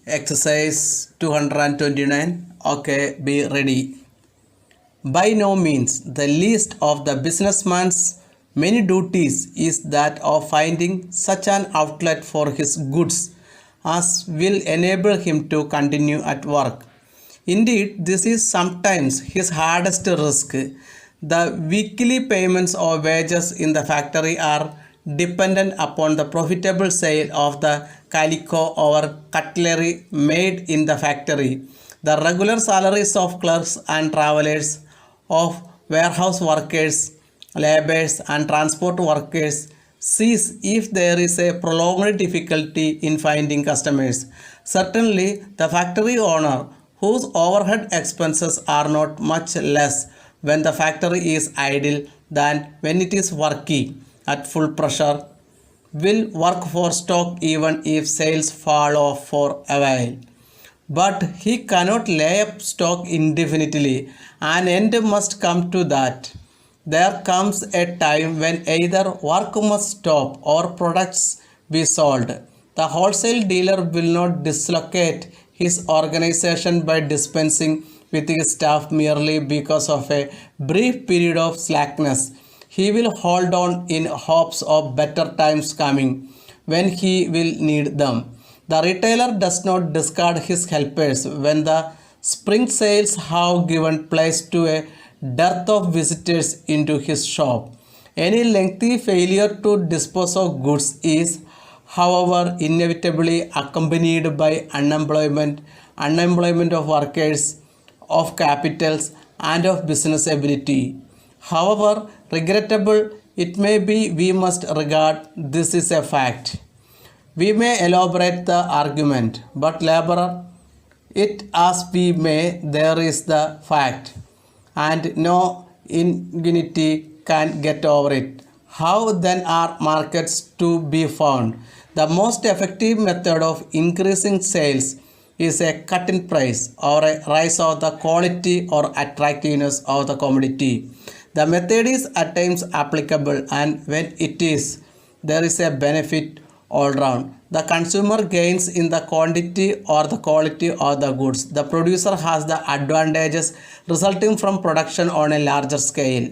Exercise 229. Okay, be ready. By no means the least of the businessman's many duties is that of finding such an outlet for his goods as will enable him to continue at work. Indeed, this is sometimes his hardest risk. The weekly payments of wages in the factory are dependent upon the profitable sale of the calico or cutlery made in the factory. The regular salaries of clerks and travelers, of warehouse workers, laborers, and transport workers cease if there is a prolonged difficulty in finding customers. Certainly, the factory owner, whose overhead expenses are not much less when the factory is idle than when it is working at full pressure, will work for stock even if sales fall off for a while. But he cannot lay up stock indefinitely. An end must come to that. There comes a time when either work must stop or products be sold. The wholesale dealer will not dislocate his organization by dispensing with his staff merely because of a brief period of slackness. He will hold on in hopes of better times coming when he will need them. The retailer does not discard his helpers when the spring sales have given place to a dearth of visitors into his shop. Any lengthy failure to dispose of goods is, however, inevitably accompanied by unemployment of workers, of capitals, and of business ability. However regrettable it may be, we must regard this is a fact. We may elaborate the argument, but labor it as we may, there is the fact, and no ingenuity can get over it. How then are markets to be found? The most effective method of increasing sales is a cut in price or a rise of the quality or attractiveness of the commodity. The method is at times applicable, and when it is, there is a benefit all round. The consumer gains in the quantity or the quality of the goods. The producer has the advantages resulting from production on a larger scale.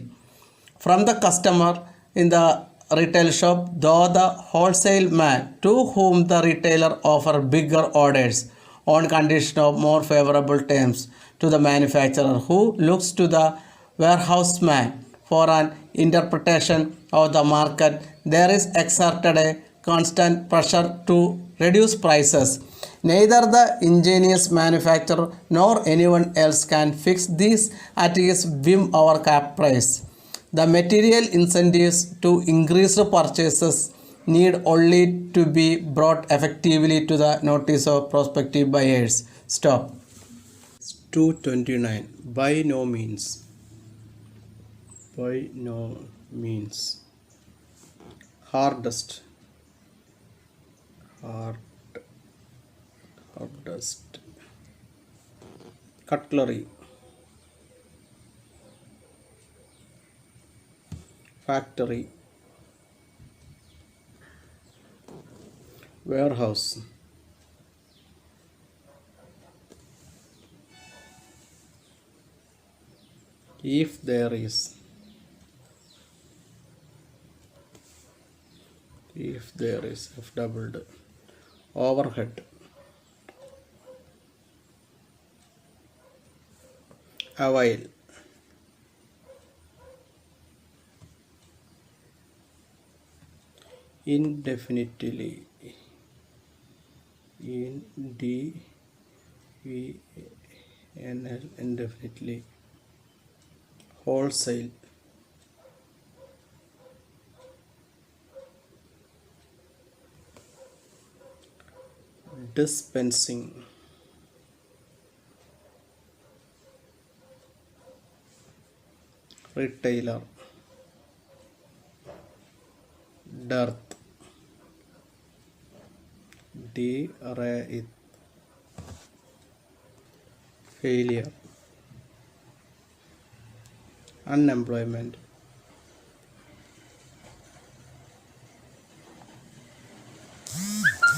From the customer in the retail shop, though the wholesale man to whom the retailer offer bigger orders on condition of more favorable terms to the manufacturer who looks to the warehouse man for an interpretation of the market, there is exerted a constant pressure to reduce prices. Neither the ingenious manufacturer nor anyone else can fix this at his whim or cap price. The material incentives to increase purchases need only to be brought effectively to the notice of prospective buyers. Stop. 229. By no means. By no means. Hardest. Hardest. Cutlery. Factory. Warehouse. If there is. If there is. F doubled. Overhead. Avail. Indefinitely. Indefinitely. Wholesale. Dispensing. Retailer. Dearth. Derith. Failure. Unemployment.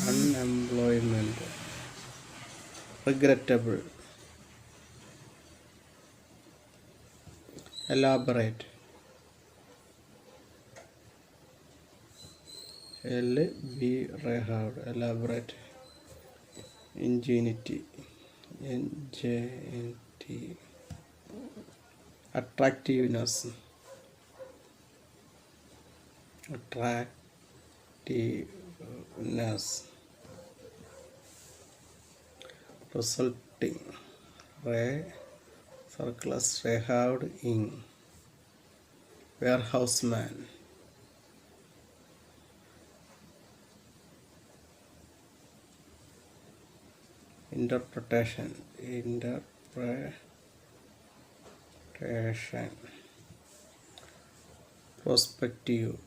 Unemployment. regrettable, elaborate, elaborate, ingenuity, ingenuity, attractiveness, attractiveness, resulting, surplus, rehaved in, warehouseman, interpretation, prospective,